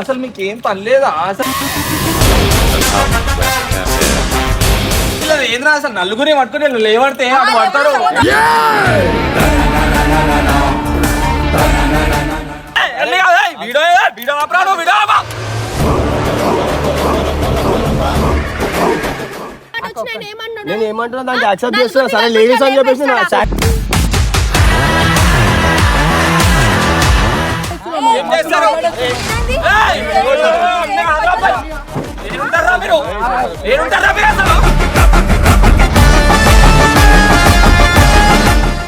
అసలు మీకేం పని లేదా అసలు ఏంద్రా అసలు నలుగురే పట్టుకుని లేవడితే అటు పడతారు వీడియో వీడియో ఆపరాడు వీడియో ఆపా నేను ఏమంటున్నా దానికి యాక్సెప్ట్ చేస్తున్నా సరే లేడీస్ అని చెప్పేసి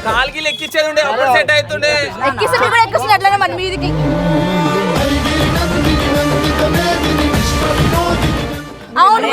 కాలికి లెక్కిచ్చేది ఉండే అప్పుడు సెట్ అవుతుండే ఎట్లా మరి మీదికి అవును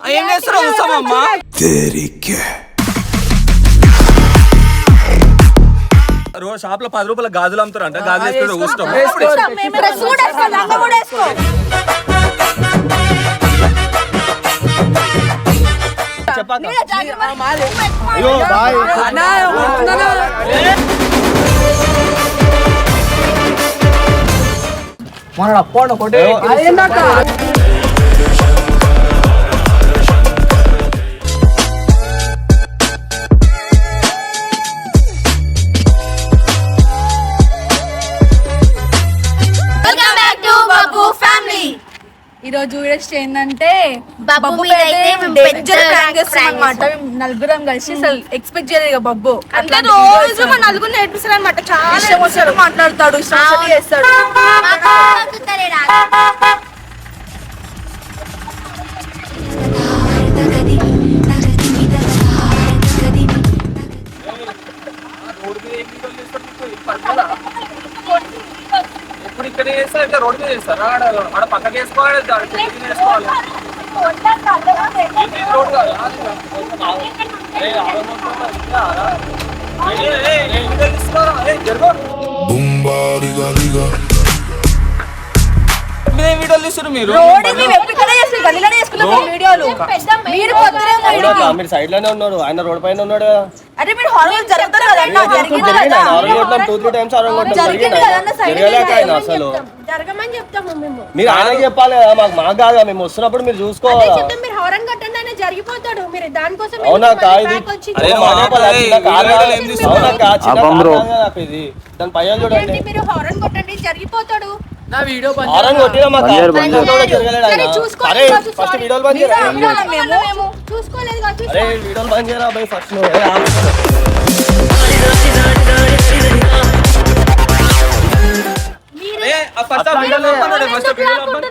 ఏం చేస్తారో చూస్తామమ్మా రోజు షాప్ లో 10 రూపాయల గాజులు అమ్ముతారు అంట గాజులు వేసుకుంటే మన అప్పండి ఒకటి ఈ రోజు వీడియోస్ ఏంటంటే నలుగురం కలిసి అసలు ఎక్స్పెక్ట్ చేయలేదు బబ్బు అంటే రోజు మా నలుగురు నేర్పిస్తారు అనమాట చాలా ఇష్టం మాట్లాడతాడు ఇష్టం చేస్తాడు ఇప్పుడు ఇక్కడ చేస్తారు ఇట్లా రోడ్డు మీద చేస్తారా ఆడ పక్కకి వేసుకోవాలి వేసుకోవాలి రోడ్ వీడియోలు తీస్తారు మీరు మీరు సైడ్ లోనే ఉన్నారు ఆయన రోడ్ పైన ఉన్నాడు అరే మీరు హారర్ జరుగుతారు అసలు జరగమని చెప్తాము మేము మీరు ఆయన చెప్పాలి మాకు కాదు మేము వస్తున్నప్పుడు మీరు చూసుకోవాలి మీరు హారన్ కట్టండి ఆయన జరిగిపోతాడు మీరు దానికోసం అవునా ఇది దాని పైన చూడండి మీరు హారన్ కొట్టండి జరిగిపోతాడు నా వీడియో హారన్ కొట్టినా మాకు ఫస్ట్ వీడియోలు బంద్ చేయరా చూసుకోలేదు అరే వీడియోలు బంద్ చేయరా బై ఫస్ట్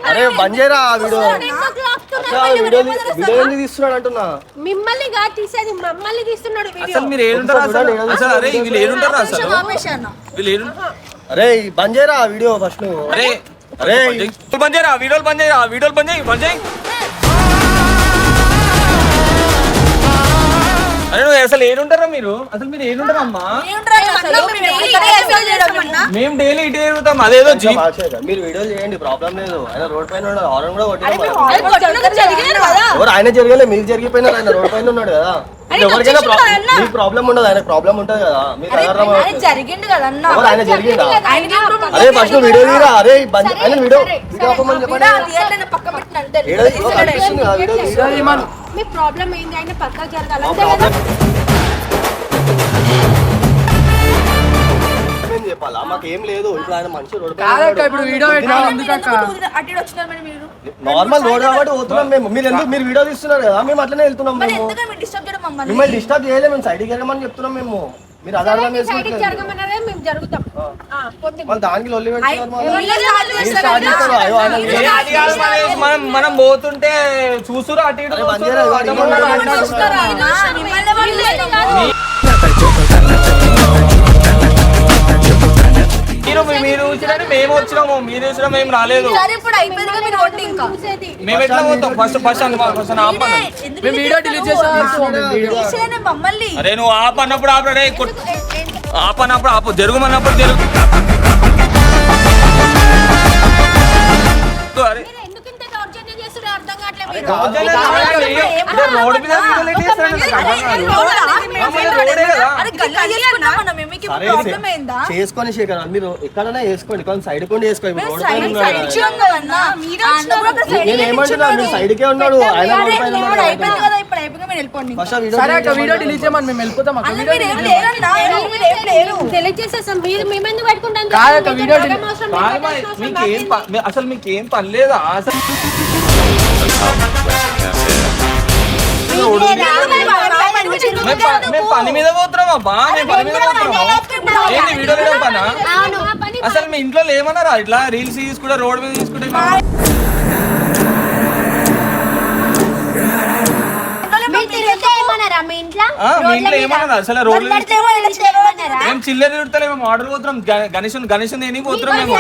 అరే బంద్ చేయరా వీడియో వీడియో ఎందుకు తీస్తున్నాడు అంటున్నా మిమ్మల్ని గా తీసేది మమ్మల్ని తీస్తున్నాడు అసలు మీరు ఏడుంటారు అసలు అరే వీళ్ళు ఏడుంటారు అసలు వీళ్ళు అరే బంద్ చేయరా వీడియో ఫస్ట్ అరే అరే బంద్ చేయరా వీడియోలు బంద్ చేయరా వీడియోలు బంద్ చేయి అరే నువ్వు అసలు ఏడుంటారా మీరు అసలు మీరు ఏడుంటారా అమ్మా మేము డైలీ ఇటే తిరుగుతాం అదేదో మీరు వీడియో చేయండి ప్రాబ్లం లేదు ఆయన రోడ్ పైన హారన్ కూడా ఎవరు ఆయన జరగలే మీరు జరిగిపోయినారు ఆయన రోడ్ పైన ఉన్నాడు కదా ఎవరికైనా మీకు ప్రాబ్లం ఉండదు ఆయన ప్రాబ్లం ఉంటది కదా మీకు ఆయన జరిగిందా అరే ఫస్ట్ వీడియో తీరా అరే ఆయన వీడియో ఆపమని చెప్పండి మీ ప్రాబ్లం ఏంది ఆయన పక్కా జరగాలి చెప్పాలా మాకు ఏం లేదు ఇప్పుడు ఆయన మంచి రోడ్ నార్మల్ రోడ్ కాబట్టి పోతున్నాం మేము మీరు వీడియో తీస్తున్నారు కదా మేము అట్లనే వెళ్తున్నాం మేము మిమ్మల్ని డిస్టర్బ్ చేయలేదు మేము సైడ్కి వెళ్ళమని చెప్తున్నాం మేము మీరు అది అర్థం సైడ్కి చేసుకుంటారు జరగమన్నారే మేము జరుగుతాం వాళ్ళు దానికి లొల్లి పెట్టుకున్నారు మళ్ళీ. వీళ్ళే స్టార్ట్ మీరు చేస్తారు స్టార్ట్ చేస్తారు, అయ్యో ఆయన ఏ అది కాదు మనీష్, మనం పోతుంటే చూసురు అటు ఇటు అరే బంద్ చూస్తురు, చేయరా, అడ్డం ఇవాళ ఉన్నాడు, ఇవాళ అడ్డం చూస్తారా ఆయన? మిమ్మల్ని వాళ్ళు చేస్తారు. మీరు చూసినట్టు మేము వచ్చినాము, మీరు చూసినా మేము రాలేదు. సరే ఇప్పుడు అయిపోయింది కదా మీరు కొట్టి ఇంకా మేము ఎట్లా పోతాం ఫస్ట్ ఆపను. మేము వీడియో డిలీట్ చేసాను మమ్మల్ని అరే నువ్వు ఆపన్నప్పుడు ఆపడే, ఆపన్నప్పుడు ఆపు, జరుగుమన్నప్పుడు జరుగు. అరే ఎందుకు ఇంత దౌర్జన్యం చేస్తున్నారు అర్థం కావట్లేదు మీరు. దౌర్జన్యం కాదండి. అంటే రోడ్డు మీద వీడియోలు ఎట్లా చేస్తారండి? నాకు అర్థం కాదు. రోడే కదా. అరే గల్లీ చేసుకున్నాం మనం మీకు సరే ప్రాబ్లం ఏందా చేసుకొని శేఖర్ మీరు ఎక్కడైనా వేసుకోండి కొంచెం సైడ్ కొండి వేసుకోండి ఇప్పుడు రోడ్ పైన ఉన్నాడు కదా. ఇచ్చాం కదన్నా మీరు నేను ఏమంటున్నా మీరు సైడ్ కే ఉన్నాడు ఆయన రోడ్ పైన ఇప్పుడు ఉన్నాడు అయిపోయింది కదా ఇప్పుడు అయిపోయి మీరు వెళ్ళిపోండి ఫస్ట్ ఆ వీడియో సరే అక్క వీడియో డిలీట్ చేయమని మేము వెళ్ళిపోతాం అక్క. అన్న మీరు ఏం లేరన్నా మీరు ఏం లేరు సెలెక్ట్ చేసేసాం మీరు మేమెందుకు పెట్టుకుంటాం కాదక్క, వీడియో కాదు మరి, అసలు మీకేం పని లేదా అసలు? మేము పని మీద పోతున్నాం అబ్బా, మేము పని మీద పోతున్నాము. ఏంటి వీడియో వేయడం పనా? అసలు మీ ఇంట్లో ఏమన్నారా ఇట్లా రీల్స్ తీసుకుంటే రోడ్ మీద తీసుకుంటే ఏమన్నారా మీ ఇంట్లో మీ ఇంట్లో ఏమన్నారా అసలు రోడ్ మీద ఏమన్నారా? మేము చిల్లర తిడతలే, మేము ఆర్డర్ పోతున్నాం, గణేష్ దేని పోతున్నాం మేము.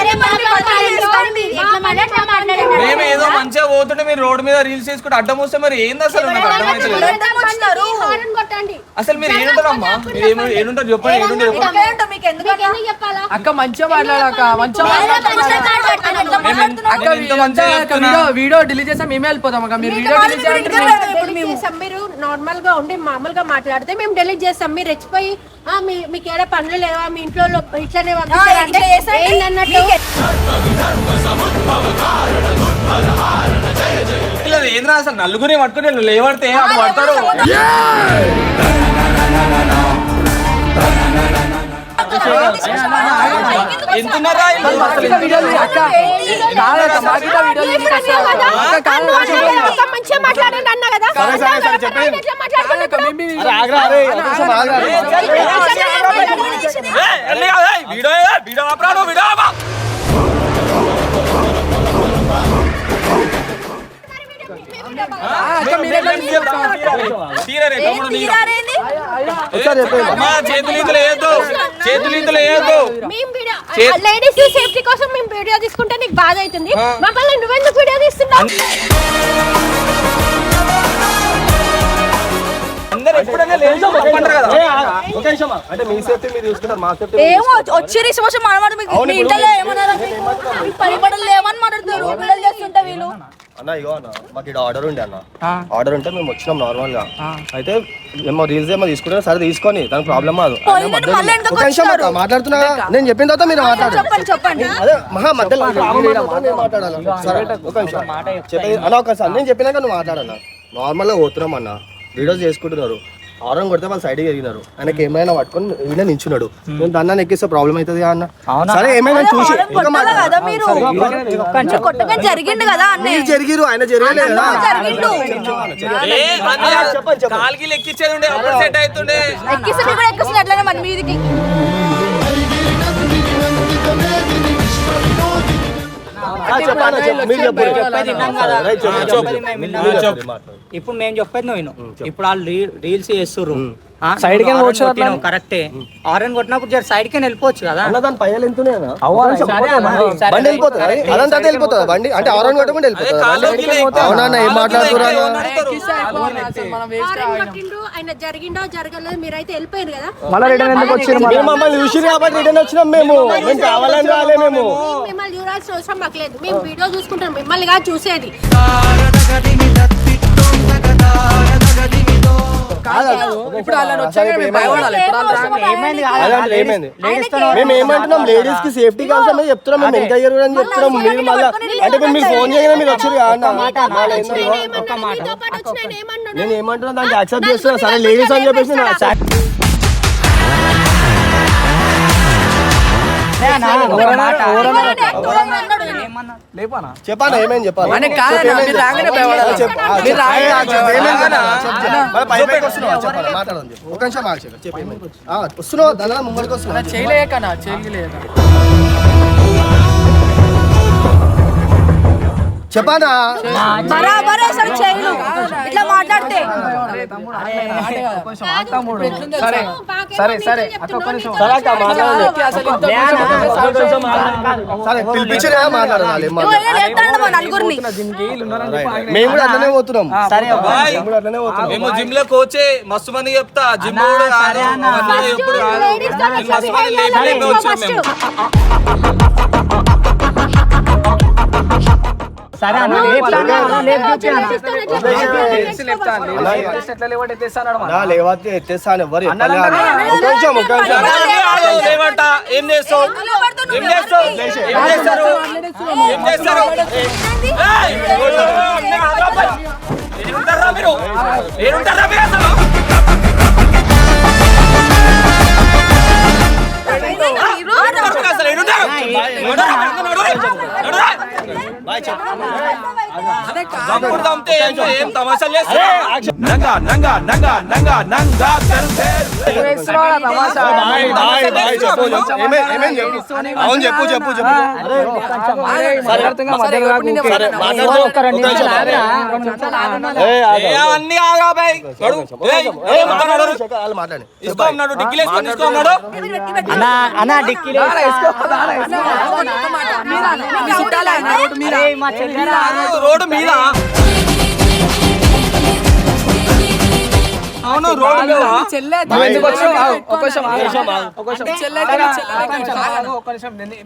మేము ఏదో మంచిగా పోతుంటే మీరు రోడ్ మీద రీల్స్ చేసుకుంటే అడ్డం వస్తే మరి ఏంది అసలు? నాకు అర్థమైతే హారన్ కొట్టండి. అసలు మీరు ఏడుంటారమ్మా, మీరు ఏడుంటారు చెప్పండి, ఏడుంటారు చెప్పండి. మీకు ఎందుకు ఎందుకు చెప్పాలా? అక్క మంచిగా మాట్లాడాక మంచిగా అక్క నేను ఇంత మంచిగా చెప్తున్నా. వీడియో డిలీట్ చేస్తే మేమే వెళ్ళిపోతాం అక్క. మీరు వీడియో డిలీట్ చేయాలంటే delete చేస్తాం. మీరు నార్మల్ గా ఉండి మామూలుగా మాట్లాడితే మేము డెలీట్ చేస్తాం. మీరు రెచ్చిపోయి మీకు ఏడా పనులు లేవా మీ ఇంట్లో ఇట్లనే పంపిస్తారంటే ఏంటన్నట్టు ఇలా ఏంద్రా అసలు నలుగురిని పట్టుకుని వీళ్ళు లేవడితే అటు పడతాడు. ఎంతున్నారా వీళ్ళు? అసలు వీడియో అక్క కాదక్క మాకిట వీడియో డిలీట్ మంచిగా మాట్లాడండి అన్న కదా. సరే సరే సరే చెప్పండి ఎట్లా మాట్లాడుతున్నారు? అరే ఆగ్రా అరే ఒక నిమిషం ఆగ్రా వీడియో ఆపరా నువ్వు, వీడియో ఆపా. తీరరే తమ్ముడు నీరు. ఒకసారి చెప్పండి అమ్మా చేతులు ఇందులో వేయద్దు, చేతులు ఇందులో వేయద్దు. మేము వీడియో లేడీస్ సేఫ్టీ కోసం మేము వీడియో తీసుకుంటే నీకు బాధ అవుతుంది. మమ్మల్ని నువ్వెందుకు వీడియో తీస్తున్నావు? అందరు ఎప్పుడైనా లేదు తప్పంటారు కదా. ఒక నిమిషం అంటే మీ సేఫ్టీ మీరు చూసుకుంటారు మా సేఫ్టీ ఏమో వచ్చి సమస్య మాట్లాడు మీకు మీ ఇంట్లో ఏమన్నారు పరిపడలు లేవని మాట్లాడుతారు పిల్లలు చేస్తుంటే వీళ్ళు అన్న ఇగో అన్న మాకు ఇక్కడ ఆర్డర్ ఉండే అన్న ఆర్డర్ ఉంటే మేము వచ్చినాం నార్మల్ గా అయితే మేము రీల్స్ ఏమో తీసుకుంటాం సరే తీసుకొని దానికి ప్రాబ్లం కాదు ఒక నిమిషం అక్క మాట్లాడుతున్నా కదా. నేను చెప్పిన తర్వాత మీరు మాట్లాడండి చెప్పండి చెప్పండి అదే మహా మధ్యలో నేను మాట్లాడాలి సరే ఒక నిమిషం చెప్పేది అన్న ఒకసారి నేను చెప్పినాక నువ్వు మాట్లాడన్నా నార్మల్ గా పోతున్నాం అన్న వీడియోస్ చేసుకుంటున్నారు ఆరం కొడితే వాళ్ళు సైడ్ ఎగిరినారు ఆయనకి ఏమైనా పట్టుకొని ఈయన నించున్నాడు నేను దాన్ని ఎక్కిస్తే ప్రాబ్లం అవుతుంది అన్న సరే ఏమైనా చూసి ఇంకా కదా మీరు కొట్టగా జరిగిండు కదా అన్న మీరు జరిగిరు ఆయన జరగలేదు కదా జరిగిండు చెప్పండి చెప్పండి కాలికి లెక్కిచ్చేది ఉండే అప్పుడు సెట్ అవుతుండే. ఎక్కిస్తే మీరు కూడా ఎక్కిస్తే అట్లనే మన మీదికి చెప్పండి చెప్పండి మీరు చెప్పండి ఇప్పుడు మేము చెప్పేది నువ్వు విను. ఇప్పుడు వాళ్ళు రీల్స్ చేస్తుర్రు Side కి వెళ్ళిపోవచ్చు అట్లా? కరెక్టే. ఆరెంజ్ కొట్టినప్పుడు జర సైడ్ కి వెళ్ళిపోవచ్చు కదా. అన్న దాని పైలు ఎంతనే బండి వెళ్ళిపోతుందా అదంతా వెళ్ళిపోతుందా బండి అంటే ఆరం కొట్టకుండా వెళ్ళిపోతుందా అవునా ఏం మాట్లాడుతున్నారు మనం వేస్ట్ హారన్ కొట్టిండు, ఆయన జరిగిండో జరగలేదు మీరైతే వెళ్ళిపోయారు కదా. మళ్ళీ రిటర్న్ ఎందుకు వచ్చారు మీరు మమ్మల్ని చూసిరు కాబట్టి రిటర్న్ వచ్చినాం మేము కావాలని రాలే మేము మిమ్మల్ని చూడాల్సిన అవసరం మాకు లేదు. మేము వీడియో చూసుకుంటాం, మిమ్మల్ని కాదు చూసేది. ఇప్పుడు వాళ్ళని వచ్చాక మేము భయపడాలి. ఇప్పుడు వాళ్ళు అలాంటి ఏమైంది మేము ఏమంటున్నాం లేడీస్ కి సేఫ్టీ కోసం చెప్తున్నాం మేము ఎంత అయ్యారు అని చెప్తున్నాం మీరు మళ్ళీ అంటే మీరు ఫోన్ చేయగానే మీరు వచ్చారు మీతో పాటు వచ్చిన ఆయన ఏమన్నాడు? నేను ఏమంటున్నా దానికి యాక్సెప్ట్ చేస్తున్నా సరే లేడీస్ అని చెప్పేసి లేపానా చెప్పాను ఏమేమి చెప్పాలి ఆయన కాదన్నా, మీరు రాగానే భయపడాలి. మీరు పైకి వస్తున్నావా చెప్పాలి మాట్లాడదాం చెప్పు ఒక నిమిషం ఆగు శేఖర్, చెప్పు ఏమైంది? వస్తున్నావు దాని ముంగడికి వస్తున్నావు చేయలేకనా చేయలేక చెప్పానా బరాబర్ అసలు చేయను ఇట్లా మాట్లాడితే సరే సరే సరే అక్క ఒక్క నిమిషం సరే పిలిపించినా మాట్లాడాలి నలుగురిని మేము కూడా అట్లనే పోతున్నాం సరే బాయ్. మేము కూడా అట్లనే పోతున్నాం మేము జిమ్ లో కోచే మస్తు మంది చెప్తా జిమ్ కూడా కాదు, అన్నీ ఎప్పుడు కాదు. నేను మస్తు మంది లేపి వచ్చినాం మేము. సరే అన్న నా లేకపోతే ఎత్తేస్తాను ఎవరు ఎత్తాలి అని. ఒక నిమిషం, ఒక నిమిషం. లేవట ఏం చేస్తావు ఏం చేస్తావు ఏం చేస్తారు ఏం చేస్తారు ఏయ్! ఏడుంటారా మీరు ఏడుంటారా మీరు అసలు అసలు ఏడుంటారు చంపుడు చంపితే ఏం తమాషాలు చేస్తారు బాయ్, బాయ్, బాయ్, చెప్పు, చెప్పు. ఏమేం చెప్పు. అవును చెప్పు చెప్పు చెప్పు సరే మాట్లాడుతూ ఒక నిమిషం. అన్ని ఆగా బాయ్ వాళ్ళు మాట్లాడి ఇసుకో ఉన్నాడు డిగ్గిలు వేసుకొని ఇసుకో ఉన్నాడు అన్న డిక్కీలో మా చెల్లెరా రోడ్డు మీద అవును రోడ్డు మీద చెల్లె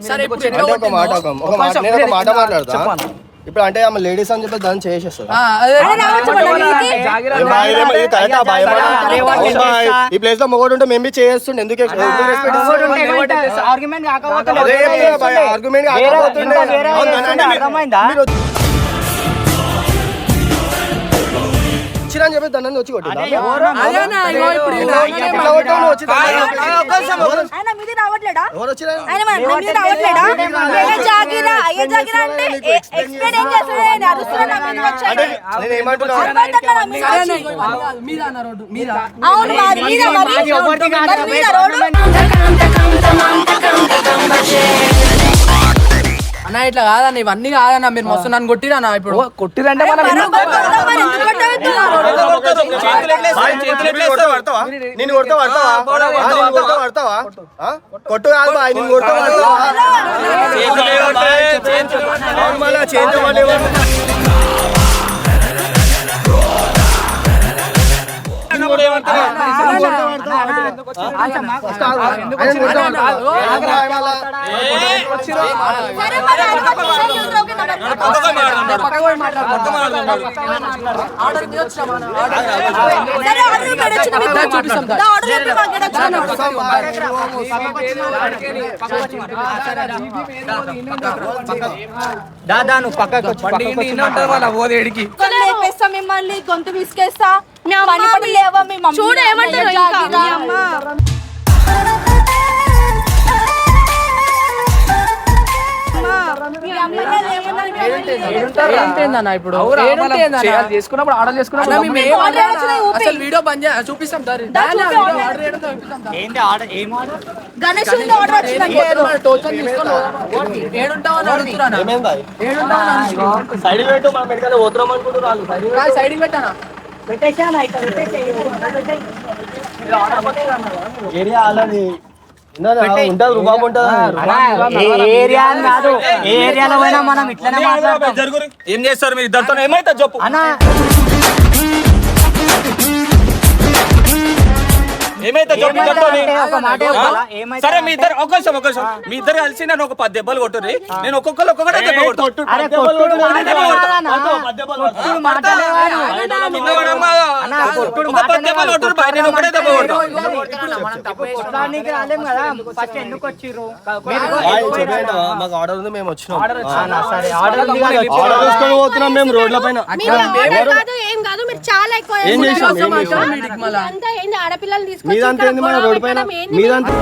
సరే ఇప్పుడు అంటే ఒక మాట నేను ఒక మాట మాట్లాడతా ఇప్పుడు అంటే ఆమె లేడీస్ అని చెప్పి దాన్ని చేసేస్తారు ఈ ప్లేస్ లో మొగోడు ఉంటే మేము చేస్తుండే ఎందుకు ఆర్గ్యుమెంట్ కాకపోతే ఆర్గ్యుమెంట్ ఇచ్చిరని చెప్పి దాన్ని వచ్చి కొట్టిందా? అదేనా ఇగో ఇప్పుడు ఎట్లా కొట్టావు నువ్వు వచ్చి దాన్ని? ఆయన మీది రావట్లేడా ఎవరు వచ్చిరా? ఆయన మీది రావట్లేడా ఏ జాగిరా అయ్యే జాగిరా అంటే ఎక్స్ప్లెయిన్ ఏం చేస్తాడు ఆయన అరుస్తున్నాడు నా మీదకి వచ్చి అంటే నేను ఏమంటున్నా మీద అన్న రోడ్డు మీద అవును మాది మీద మరి మీద రోడ్డు అన్న ఇట్లా కాదన్న ఇవన్నీ కాదన్న మీరు మస్తు నన్ను కొట్టిరన్న ఇప్పుడు కొట్టిరంటే మనం నేను కొడతా పడతావా కొట్టు కాదు బాయ్ నేను కొడతా పడతావా మళ్ళా చేతులు పడేవా దాదా నువ్వు పక్కకు పోదేడికి మిమ్మల్ని గొంతు విసికేస్తా చూడు ఏమంటారు ఏంటేందన్న ఇప్పుడు చేసుకున్నప్పుడు ఆర్డర్ చేసుకున్నప్పుడు అన్న మేము అసలు వీడియో బంద్ చూపిస్తాం ఏంటి ఆర్డర్ ఏం ఆర్డర్ గణేష్ ఆర్డర్ వచ్చిందండి ఏడుంటావని అడుగుతున్నా ఏమైందా సైడ్ పెట్టు మా మెడికల్ పోతున్నాం అనుకుంటున్నారు సైడింగ్ పెట్టానా ఏరియా ఆల్రెడీ ఉంటుంది రూపాయి ఉంటుంది ఏరియా కాదు ఏ ఏరియాలో పోయినా మనం ఇట్లనే మాట్లాడతాం జరుగురు ఏం చేస్తారు మీరు ఇద్దరితో ఏమైతే చెప్పు అన్న ఏమైతే చెప్పు ఇద్దరితోని? ఒక మాట చెప్పాలా? ఏమైతే సరే మీ ఇద్దరు ఒక నిమిషం మీ ఇద్దరు కలిసి నేను ఒక 10 దెబ్బలు కొట్టుర్రి నేను ఒక్కొక్కరు ఒక్కొక్కటే దెబ్బ కొట్టు అరే కొట్టుడు మాటలే ఒక 10 దెబ్బలు కొట్టుర్రి బాయ్ నేను ఒకటే దెబ్బ కొడతా కొట్టడానికి రాలేం కదా ఫస్ట్ ఎందుకు వచ్చిర్రు మాకు ఆర్డర్ ఉంది మేము వచ్చినాం సరే ఆర్డర్ ఆర్డర్ తీసుకొని పోతున్నాం మేము రోడ్ల పైన కాదు ఏం ఏం కాదు, మీరు చాలా ఎక్కువ ఏం చేసాం? అంతా ఏంది ఆడపిల్లలు తీసుకొచ్చి మీదంతా ఏంది మన రోడ్డు పైన మీదంతా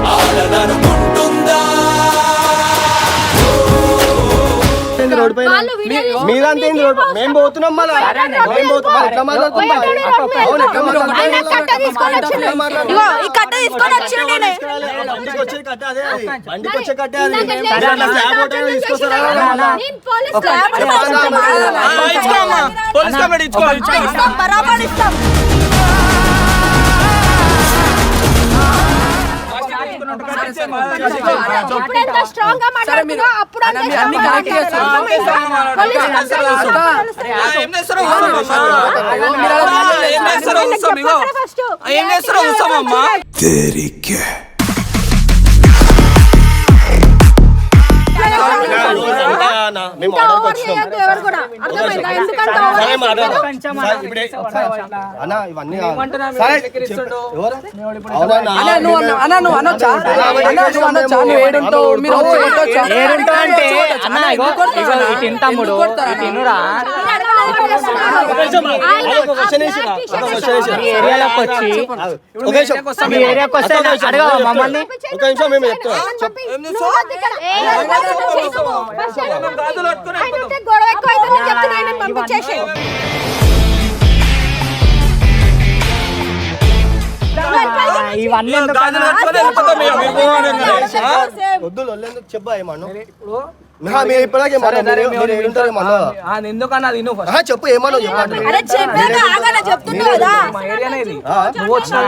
రోడ్డు పైన మీదంతా ఏంది రోడ్డు మేము పోతున్నాం మళ్ళీ మేము పోతున్నాం ఎట్లా మాట్లాడుతున్నాం అవును ఎట్లా ఇగో ఈ కట్ట తీసుకొని వచ్చిన నేనే బండికి వచ్చే కట్టే అదే అది బండికి వచ్చే కట్టే అది స్లాబ్ హోటల్ తీసుకొస్తారా నేను పోలీస్ ఇచ్చుకో అమ్మా, పోలీస్ కంప్లైంట్ ఇచ్చుకో. ఇస్తాం బరాబర్ ఇస్తాం ఇప్పుడు ఎంత స్ట్రాంగ్ గా మాట్లాడుతున్నా అప్పుడు అంత అన్ని కరెక్ట్ చేస్తారు. ఏం చేస్తారో ఏం చేస్తారో చూస్తాం. ఇగో ఏం చేస్తారో చూస్తామమ్మా. మేము ఆర్డర్కి వచ్చినాం ఎవరు కూడా అర్థమైందా? ఎందుకంటే సరే మాట్లాడదాం ఇప్పుడే అన్న ఇవన్నీ సరే ఎవరు అవునా నువ్వు అనొచ్చా నువ్వు ఏడుంటావు మీరు వచ్చి కొట్టొచ్చా? ఏడుంటావు అంటే అన్న ఇగో ఇటు తమ్ముడు తినురా మీ ఏరియాలోకి వచ్చి మీ ఏరియాకి వస్తే అడగవా మమ్మల్ని? ఒక నిమిషం మేము చెప్తాం గొడవ ఎక్కువ అవుతుంది చెప్తున్నా ఆయన పంపించేసి ఇవన్నీ ఎందుకు గాజులు కట్టుకొని వెళ్ళిపోతాం మేము. మేము వద్దులు వల్లేందుకు చెప్పా ఏమన్నా మీరు ఇప్పటికే ఎందుకన్నా అది నువ్వు చెప్పు ఏమన్నా చెప్పండి అరే చెప్పాక ఆగన చెప్తున్నా కదా మా ఏరియానే ఇది.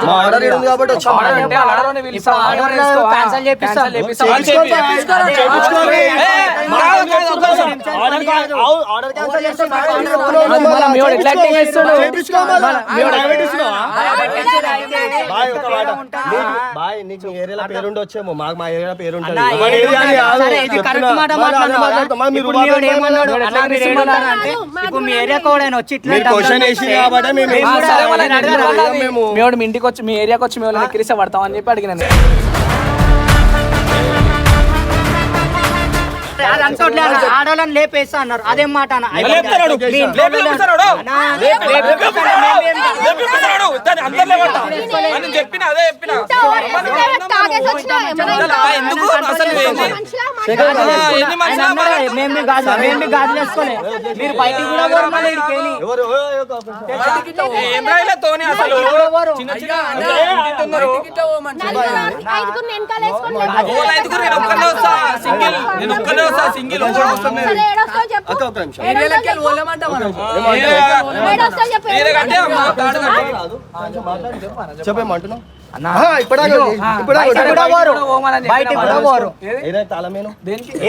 మా ఆర్డర్ ఉంది కాబట్టి వచ్చాం అంటే ఆర్డర్ని పిలుస్తా. క్యాన్సల్ చేపిస్తాం ఆర్డర్ క్యాన్సిల్ చేస్తాం బాయ్ నీకు మీ ఏరియాలో పేరుండి వచ్చేమో మాకు మా ఏరియా పేరుంటుంది ఇప్పుడు మీ ఏరియా కూడా వచ్చి క్వశ్చన్ వేసి కాబట్టి మేము మీ ఇంటికి వచ్చి మీ ఏరియాకి వచ్చి మేము ఎక్కిరిస్తే పడతాం అని చెప్పి అడిగినాను. ఆడవాళ్ళని లేపేస్తా అన్నారు. అదేం మాట అన్న? లేపుతాడు. దాన్ని అందరూ లేవట. అని చెప్పిన అదే చెప్పిన ఎందుకు అసలు ఏంది? ఎన్ని మనుషులు మేము గాజులు వేసుకోలే మీరు బయటికి కూడా పోరు మళ్ళీ ఇక్కడికి. ఎవరు ఏం రాయలే తోని అసలు చిన్న చిన్న ఉన్నారు. ఓ ఐదుగురు నేను ఒక్కనే వస్తా సింగిల్. నేను ఒక్కనే వస్తా సింగిల్. అక్క ఒక నిమిషం ఏరియాలోకి వెళ్ళి పోలేమంటాం మనం. వేరే కట్టే అమ్మా తాడు కట్టే. చెప్పేమంటున్నావు బయటికి కూడా పోరు. ఏదైతే తాళమేను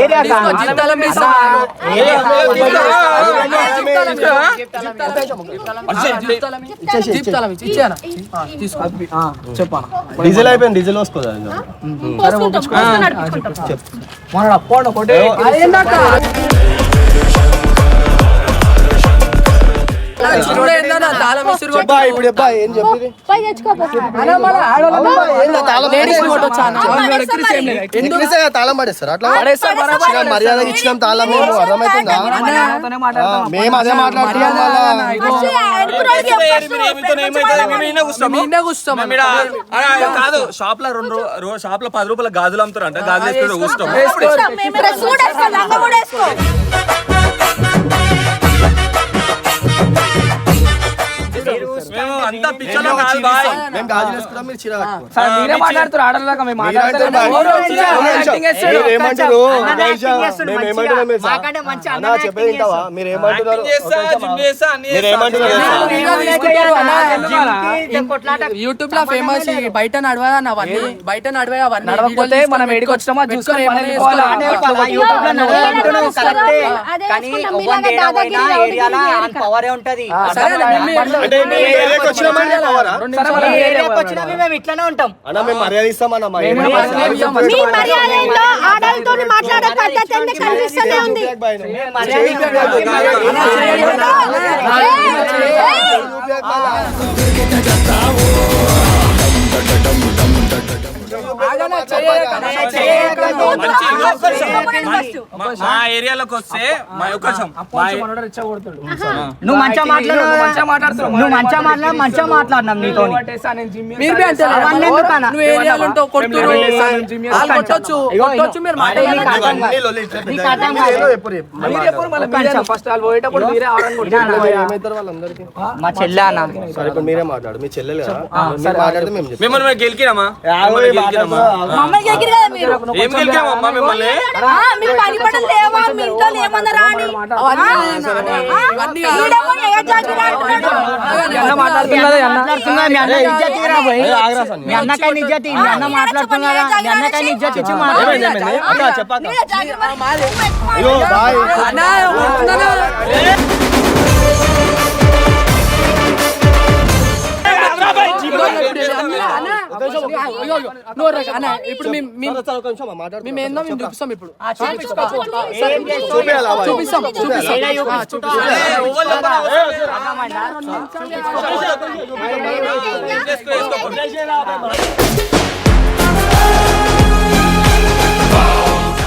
ఏరియా జీప్ తాళం ఇస్తా. జీప్ తాళం ఇచ్చానా తీసుకో చెప్పాను. డీజిల్ అయిపోయింది డీజిల్ వస్తుందా మన అప్పుడు ఒకటే తాళం విసురు చెప్పా ఇప్పుడు చెప్పా ఏం చెప్పింది తాళం పడేస్తారు అట్లా మర్యాద ఇచ్చినాం తాళం మేము అర్థమవుతుందా మేము అదే మాట్లాడుతున్నాం కాదు షాప్ లో షాప్ లో 10 రూపాయల గాజులు అమ్ముతారు అంట. గాజులు వేసుకుంటే కూర్చోం. మేము అంతా పిచ్చలో కాదు బాయ్. మేము గాజులు వేసుకున్నాం మీరు చీర కట్టుకోండి. మీరే మాట్లాడుతారు ఆడలేక మేము మాట్లాడతాం. చెప్పేది వింటావా మీరు ఏమంటున్నారు యూట్యూబ్ లో ఫేమస్ బయట నడవా అవన్నీ బయట నడవా అవన్నీ నడవకపోతే మనం ఏడికి వచ్చినామా చూసుకొని పవరే ఉంటది. మేము ఇట్లానే ఉంటాం అన్న మేము మర్యాద ఇస్తామన్నా ఆడలతో మాట్లాడే పద్ధతి అన్ని కనిపిస్తూనే ఉంది. చేయక మా ఏరియాలోకి వస్తే మా అవకాశం నువ్వు మంచిగా మాట్లాడు, నువ్వు మంచిగా మాట్లాడినాం నీతో. మీరు బి అంతే అవన్నీ ఎందుకన్నా? నువ్వు ఏరియాలో ఉంటావు, కొట్టురు, వాళ్ళు కొట్టొచ్చు, కొట్టొచ్చు, మీరు మాట అన్ని లొల్లి ఇట్లా పెద్ద ఏదో ఎప్పుడు చెప్పు. ఏమైతారు వాళ్ళందరికీ? మా చెల్లె అన్న సరే ఇప్పుడు మీరే మాట్లాడు, మీ చెల్లెలు కదా, మీరు మాట్లాడితే మేము చెప్తాం. మిమ్మల్ని మేము గెలికినామా మమ్మల్ని గెలికిరు కదా మీరు. ఏం గెలికామమ్మా మిమ్మల్ని? మీరు పనిపడలు లేవా, మీ ఇంట్లో ఏమన్నారా అని. ఇవన్నీ వీడేమో ఎగజాగిరా అంటున్నాడు. మాట్లాడుతున్నా, మీ అన్న ఇజ్జత్ ఇరా పోయి. మీ అన్నకైనా ఇజ్జత్ ఇయ్యి, మీ అన్న మాట్లాడుతున్నారా, మీ అన్నకైనా ఇజ్జత్ ఇచ్చి మాట్లాడు. అక్క చెప్పాక వీడే జాగిరా అయ్యో బాయ్ అన్నా, కొడుతున్నానా? ఇప్పుడు మేము ఏందో మేము చూపిస్తాం ఇప్పుడు చూపియాలా బాయ్? చూపిస్తాం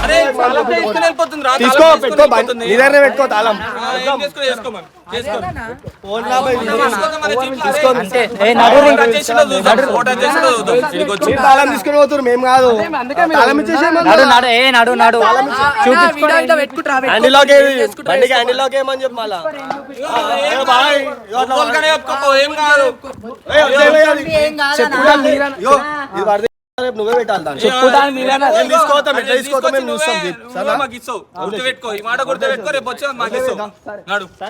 అరే తాళం తీసుకుని వెళ్ళిపోతుంది రా, తీసుకో తాళం పెట్టుకో తీసుకుని బండి వెళ్ళిపోతుంది. నీ దగ్గర పెట్టుకో తాళం. ఏం చేసుకోమని ఫోన్ లా బాయ్ అంతే. ఏ నడురు ఇంకా. మీరు తాళం తీసుకుని పోతున్నారు, మేము కాదు. తాళం ఇచ్చేసేయమని నడు నడు ఏ నడు నడు పెట్టుకుంటారా హ్యాండిల్ లాక్ బండికి హ్యాండిల్ లాక్ ఏమని చెప్పు మళ్ళా. బాయ్ ఏం కాదు ఏయ్, వచ్చేయ్ అది. ఏం కాదన్నా. అయ్యో, ఇది పడితే రేపు నువ్వే పెట్టాలి దాన్ని. మేము తీసుకోవద్దాం, ఎట్లా తీసుకోవద్దాం మేము చూస్తాం. మాకు ఇస్తావు గుర్తుపెట్టుకో, ఈ మాట గుర్తుపెట్టుకో, రేపు వచ్చి మాకు ఇస్తావు. నాడు